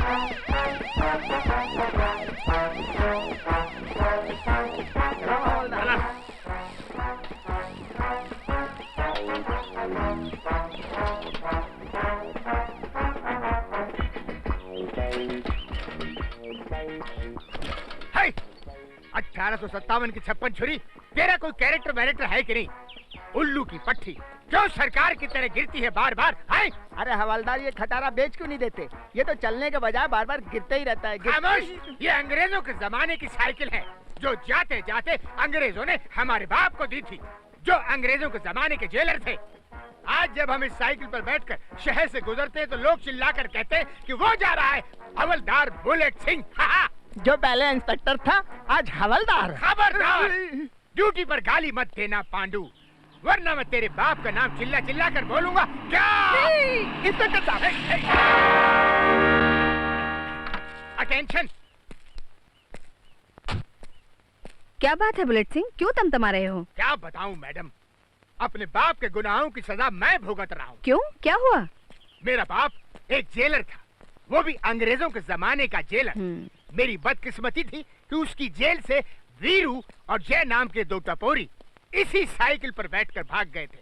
हाय 1857 की 56 छुरी, तेरा कोई कैरेक्टर वैरेक्टर है कि नहीं? उल्लू की पट्टी क्यों सरकार की तरह गिरती है बार बार? हाय अरे हवलदार, ये खटारा बेच क्यों नहीं देते? ये तो चलने के बजाय बार बार गिरते ही रहता है। खामोश! ये अंग्रेजों के जमाने की साइकिल है जो जाते जाते अंग्रेजों ने हमारे बाप को दी थी, जो अंग्रेजों के जमाने के जेलर थे। आज जब हम इस साइकिल पर बैठकर शहर से गुजरते हैं तो लोग चिल्लाकर कहते हैं कि वो जा रहा है हवलदार बुलेट सिंह। जो पहले इंस्पेक्टर था आज हवलदार। खबरदार! ड्यूटी पर गाली मत देना पांडू, वरना मैं तेरे बाप का नाम चिल्ला चिल्ला कर बोलूंगा। क्या? इंस्पेक्टर साहब, अटेंशन! क्या बात है बुलेट सिंह, क्यों तमतमा रहे हो? क्या बताऊं मैडम, अपने बाप के गुनाहों की सजा मैं भुगत रहा हूँ। क्यों, क्या हुआ? मेरा बाप एक जेलर था, वो भी अंग्रेजों के जमाने का जेलर। मेरी बदकिस्मती थी कि उसकी जेल से वीरू और जय नाम के दो टपोरी इसी साइकिल पर बैठकर भाग गए थे।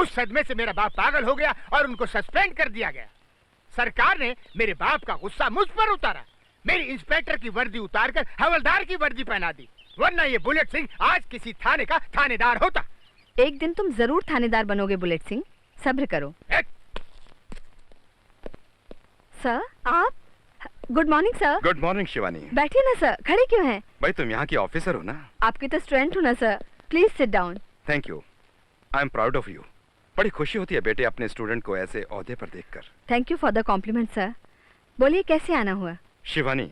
उस सदमे से मेरा बाप पागल हो गया और उनको सस्पेंड कर दिया गया। सरकार ने मेरे बाप का गुस्सा मुझ पर उतारा, मेरी इंस्पेक्टर की वर्दी उतारकर हवलदार की वर्दी पहना दी, वरना ये बुलेट सिंह आज किसी थाने का थानेदार होता। एक दिन तुम जरूर थानेदार बनोगे बुलेट सिंह, सब्र करो। सर, आप? Good morning sir. Good morning Shivani. बैठिए ना सर, खड़े क्यों हैं? भाई तुम यहाँ की ऑफिसर हो ना? आपकी तो स्टूडेंट हूँ ना sir, please sit down. Thank you, I am proud of you. बड़ी खुशी होती है बेटे अपने स्टूडेंट को ऐसे ओहदे पर देखकर। Thank you for the compliment sir. बोलिए कैसे आना हुआ? शिवानी,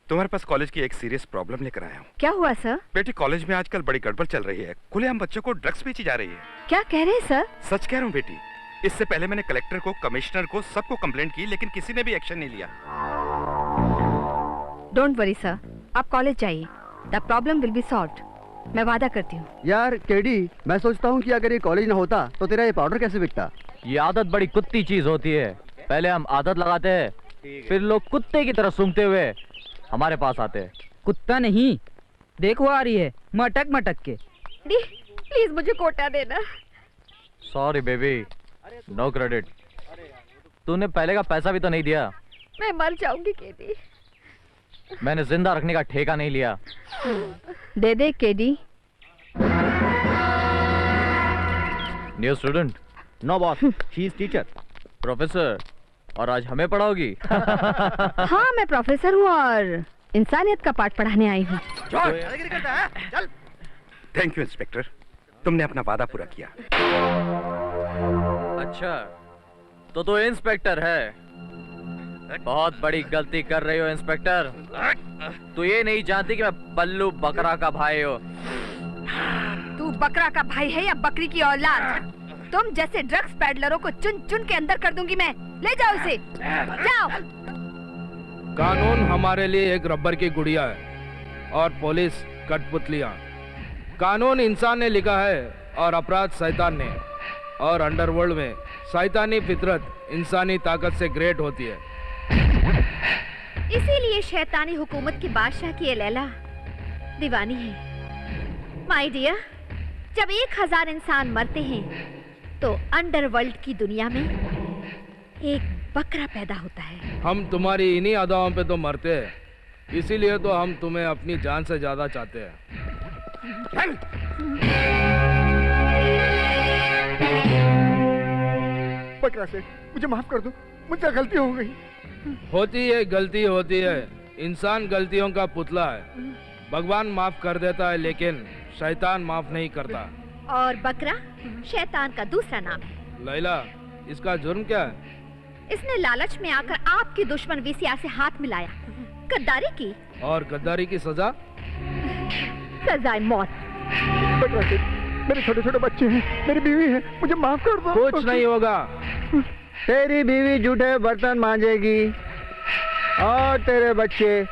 तुम्हारे पास कॉलेज की एक सीरियस प्रॉब्लम लेकर आया हूँ। क्या हुआ सर? बेटी, कॉलेज में आजकल बड़ी गड़बड़ चल रही है, खुलेआम बच्चों को ड्रग्स बेची जा रही है। क्या कह रहे हैं सर? सच कह रहा हूँ बेटी, इससे पहले मैंने कलेक्टर को, कमिश्नर को, सबको कंप्लेंट की, लेकिन किसी ने भी एक्शन नहीं लिया। डोंट वरी सर, आप कॉलेज जाइए, the problem will be solved, मैं वादा करती हूँ। यार केडी, मैं सोचता हूँ कि अगर ये कॉलेज ना होता तो तेरा ये पाउडर कैसे बिकता? ये आदत बड़ी कुत्ती चीज होती है। पहले हम आदत लगाते हैं, फिर लोग कुत्ते की तरह सूंघते हुए हमारे पास आते हैं। कुत्ता नहीं, देखो आ रही है मटक मटक के। प्लीज मुझे कोटा देना। Sorry baby, no credit. तूने पहले का पैसा भी तो नहीं दिया। मैं मर जाऊंगी केडी। मैंने जिंदा रखने का ठेका नहीं लिया। दे दे K D. New student? No boss, she is teacher. Professor, और आज हमें पढ़ाओगी? हाँ, मैं प्रोफेसर हूँ और इंसानियत का पाठ पढ़ाने आई हूँ। थैंक यू इंस्पेक्टर, तुमने अपना वादा पूरा किया। अच्छा, तो तू इंस्पेक्टर है? बहुत बड़ी गलती कर रही हो इंस्पेक्टर। तू ये नहीं जानती कि मैं बल्लू बकरा का भाई हूँ। तू बकरा का भाई है या बकरी की औलाद? तुम जैसे ड्रग्स पैडलरों को चुन चुन के अंदर कर दूंगी मैं। ले जाओ इसे, जाओ। कानून हमारे लिए एक रबर की गुड़िया है और पुलिस कठपुतलियां। कानून इंसान ने लिखा है और अपराध शैतान ने, और अंडरवर्ल्ड में शैतानी फितरत इंसानी ताकत से ग्रेट होती है। इसीलिए शैतानी हुकूमत की बादशाह की ये लैला दीवानी है। माय डियर, जब 1000 इंसान मरते हैं तो अंडरवर्ल्ड की दुनिया में एक बकरा पैदा होता है। हम तुम्हारी इन्हीं अदाओं पे तो मरते हैं, इसीलिए तो हम तुम्हें अपनी जान से ज्यादा चाहते हैं। बकरा से मुझे माफ कर दो, मुझसे गलती हो गई। होती है, गलती होती है। इंसान गलतियों का पुतला है। भगवान माफ कर देता है लेकिन शैतान माफ नहीं करता। और बकरा शैतान का दूसरा नाम है। लैला, इसका जुर्म क्या है? इसने लालच में आकर आपकी दुश्मन वीसीआर से हाथ मिलाया, गद्दारी की। और गद्दारी की सजा? सजाए मौत। बकरा से, मेरे छोटे छोटे बच्चे हैं, मेरी बीवी है, मुझे माफ कर दो। कुछ नहीं होगा। तेरी बीवी जूठे बर्तन मांजेगी और तेरे बच्चे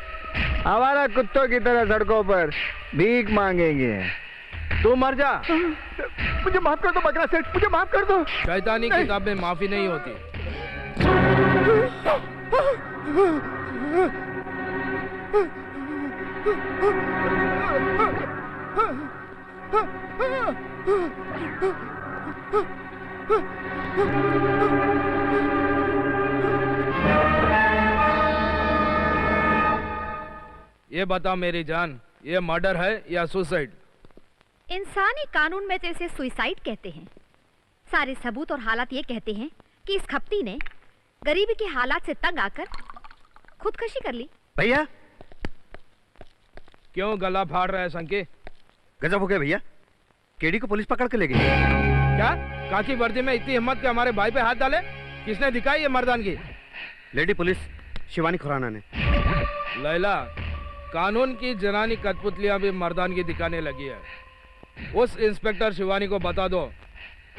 आवारा कुत्तों की तरह सड़कों पर भीख मांगेंगे। तू मर जा। मुझे माफ कर दो बकरा सेठ, मुझे माफ कर दो। शैतानी किताब में माफी नहीं होती। ये बता मेरी जान, ये मर्डर है या सुसाइड? इंसानी कानून में तो इसे सुइसाइड कहते हैं। सारे सबूत और हालात ये कहते हैं कि इस खपती ने गरीबी के हालात से तंग आकर खुदकशी कर ली। भैया क्यों गला फाड़ रहा है संके? गजब हो गया भैया, केडी को पुलिस पकड़ के ले गई। क्या काकी वर्दी में इतनी हिम्मत के हमारे भाई पे हाथ डाले? किसने दिखाई ये मर्दानगी? लेडी पुलिस शिवानी खुराना ने। लैला, कानून की जनानी कठपुतलियां भी मर्दानगी दिखाने लगी है। उस इंस्पेक्टर शिवानी को बता दो,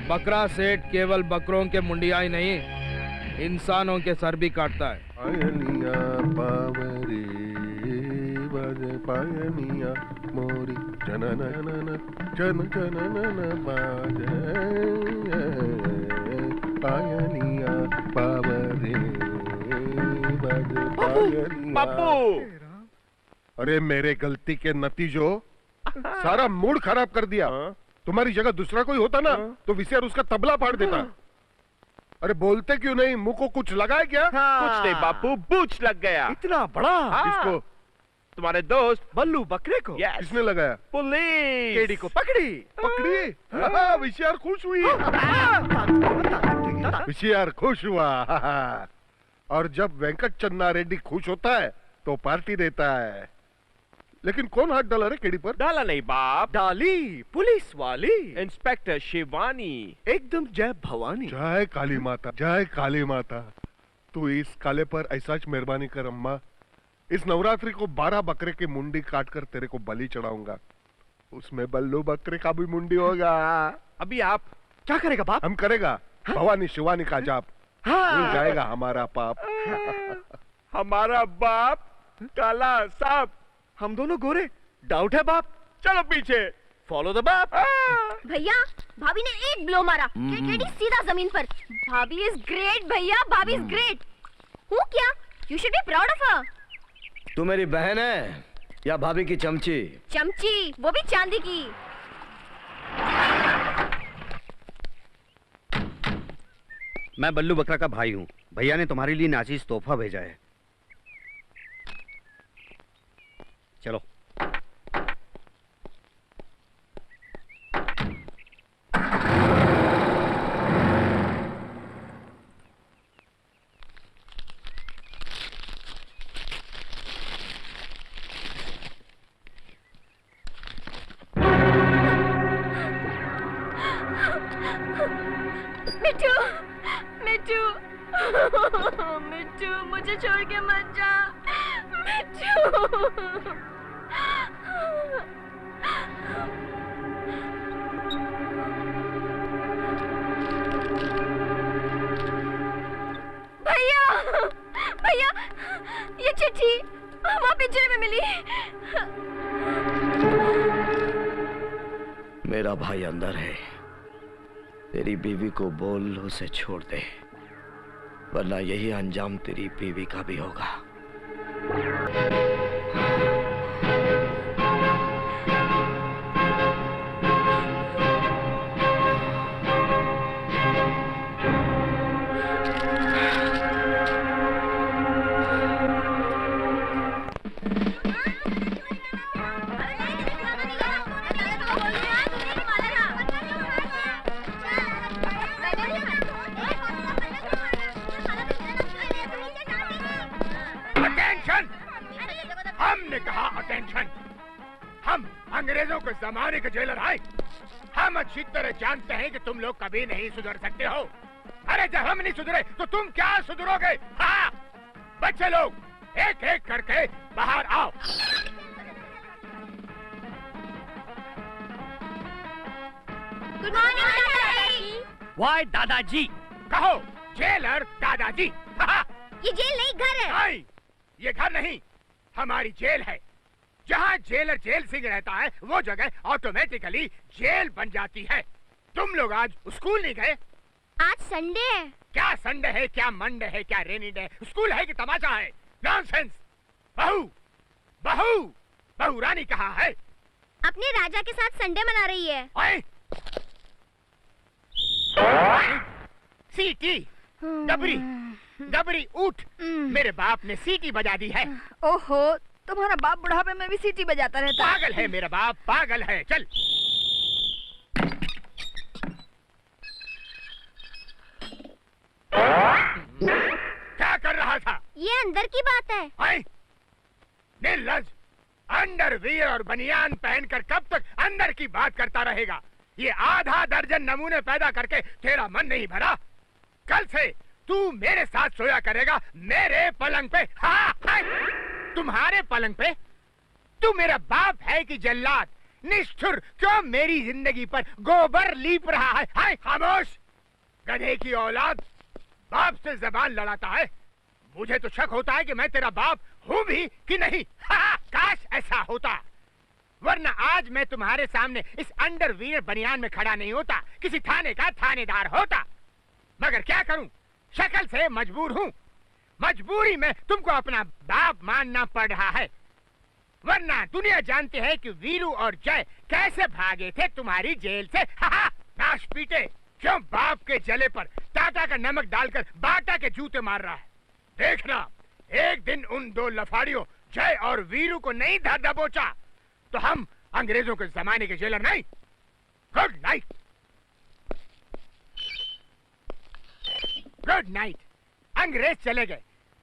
बकरा सेठ केवल बकरों के मुंडिया ही नहीं, इंसानों के सर भी काटता है। पायनिया बावरी बाजे पायनिया मोरी जनननन जन जननन बाजे पायनिया बावरी बाजे पायनिया। अरे मेरे गलती के नतीजों सारा मूड खराब कर दिया। तुम्हारी जगह दूसरा कोई होता ना तो विशेर उसका तबला फाड़ देता। अरे बोलते क्यों नहीं? मुंह को कुछ लगा है क्या? कुछ नहीं बापू, बूच लग गया। इतना बड़ा? किसको? तुम्हारे दोस्त बल्लू बकरे को। किसने लगाया? पुलिस केडी को पकड़ी। विशेर खुश हुई। विशेर खुश हुआ। और जब वेंकट चन्ना रेड्डी खुश होता है तो पार्टी देता है। लेकिन कौन हाथ डाला रे केडी पर? डाला नहीं बाप, डाली पुलिस वाली इंस्पेक्टर शिवानी, एकदम जय भवानी। जय काली माता, जय काली माता। तू इस काले पर ऐसा मेहरबानी कर अम्मा। इस नवरात्रि को 12 बकरे की मुंडी काटकर तेरे को बलि चढ़ाऊंगा। उसमें बल्लू बकरे का भी मुंडी होगा। अभी आप क्या करेगा बाप? हम करेगा भवानी शिवानी का जाप। भूल जाएगा हमारा पाप। हमारा बाप काला सांप, हम दोनों गोरे। डाउट है बाप? चलो पीछे, फॉलो द बाप। भैया, भाभी ने एक ब्लो मारा, केडी सीधा जमीन पर। भाभी इज ग्रेट भैया, भाभी इज ग्रेट। हूँ क्या? You should be proud of her. तू मेरी बहन है या भाभी की चमची? चमची, वो भी चांदी की। मैं बल्लू बकरा का भाई हूँ। भैया ने तुम्हारे लिए नाचीज तोहफा भेजा है। चलो। मिट्टू, मिट्टू, मिट्टू, मुझे छोड़ के मत जा। मिट्टू। भैया, भैया, ये चिट्ठी वहाँ पिंजरे में मिली। मेरा भाई अंदर है। तेरी बीवी को बोल उसे छोड़ दे, वरना यही अंजाम तेरी बीवी का भी होगा। हमने कहा अटेंशन। हम अंग्रेजों के जमाने के जेलर आए। हम अच्छी तरह जानते हैं कि तुम लोग कभी नहीं सुधर सकते हो। अरे जब हम नहीं सुधरे तो तुम क्या सुधरोगे? हाँ, बच्चे लोग एक एक करके बाहर आओ। गुड मॉर्निंग दादाजी। वाई दादाजी? कहो जेलर दादाजी। हाँ, ये जेल नहीं, घर है। नहीं, ये घर नहीं, हमारी जेल है। जहाँ जेलर जेल सिंह रहता है वो जगह ऑटोमेटिकली जेल बन जाती है। तुम लोग आज स्कूल नहीं गए? आज संडे है। क्या संडे है, क्या मंडे है, क्या रेनी डे? स्कूल है कि तमाशा है? नॉनसेंस। बहू, बहू, बहू रानी कहाँ है? अपने राजा के साथ संडे मना रही है। ओए! सीटी, डबरी, डबरी उठ। मेरे बाप ने सीटी बजा दी है। ओहो, तुम्हारा बाप बुढ़ापे में भी सीटी बजाता रहता है। पागल है मेरा बाप, पागल है। चल क्या कर रहा था? ये अंदर की बात है। आई निर्लज, अंडरवियर और बनियान पहनकर कब तक अंदर की बात करता रहेगा? ये आधा दर्जन नमूने पैदा करके तेरा मन नहीं भरा? कल से तू मेरे साथ सोया करेगा, मेरे पलंग पे। हाँ, हाँ। तुम्हारे पलंग पे? तू मेरा बाप है कि जल्लाद? निष्ठुर, क्यों मेरी जिंदगी पर गोबर लीप रहा है? हाय खामोश, गधे की औलाद, बाप से जबान लड़ाता है। मुझे तो शक होता है कि मैं तेरा बाप हूँ भी कि नहीं। हाँ, काश ऐसा होता, वरना आज मैं तुम्हारे सामने इस अंडरवियर बनियान में खड़ा नहीं होता, किसी थाने का थानेदार होता। मगर क्या करूं, शक्ल से मजबूर हूं। मजबूरी में तुमको अपना बाप मानना पड़ रहा है, वरना दुनिया जानती है कि वीरू और जय कैसे भागे थे तुम्हारी जेल से। हाँ, नाश पीटे, क्यों बाप के जले पर टाटा का नमक डालकर बाटा के जूते मार रहा है। देखना, एक दिन उन दो लफाड़ियों जय और वीरू को नहीं धर दबोचा तो हम अंग्रेजों के जमाने के जेलर नहीं। Good night. Good night. अंग्रेज चले गए,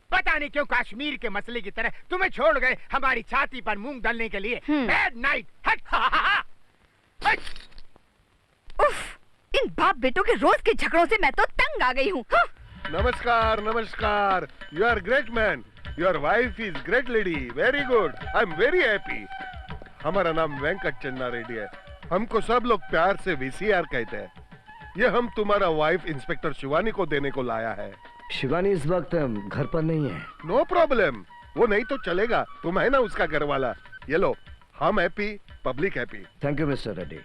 पता नहीं क्यों कश्मीर के मसले की तरह तुम्हें छोड़ गए हमारी छाती पर मूंग डालने के लिए। Bad night. हट। हट। उफ, इन बाप बेटों के रोज के झगड़ों से मैं तो तंग आ गई हूँ। नमस्कार नमस्कार, you are great man, your wife is great lady, very good, I am very happy. हमारा नाम वेंकट चन्ना रेड्डी है, हमको सब लोग प्यार से वीसीआर कहते हैं। ये हम तुम्हारा वाइफ इंस्पेक्टर शिवानी को देने को लाया है। शिवानी इस वक्त घर पर नहीं है। नो प्रॉब्लम, वो नहीं तो चलेगा, तुम है ना उसका घर वाला। ये लो, हम happy, public happy. Thank you mister Reddy.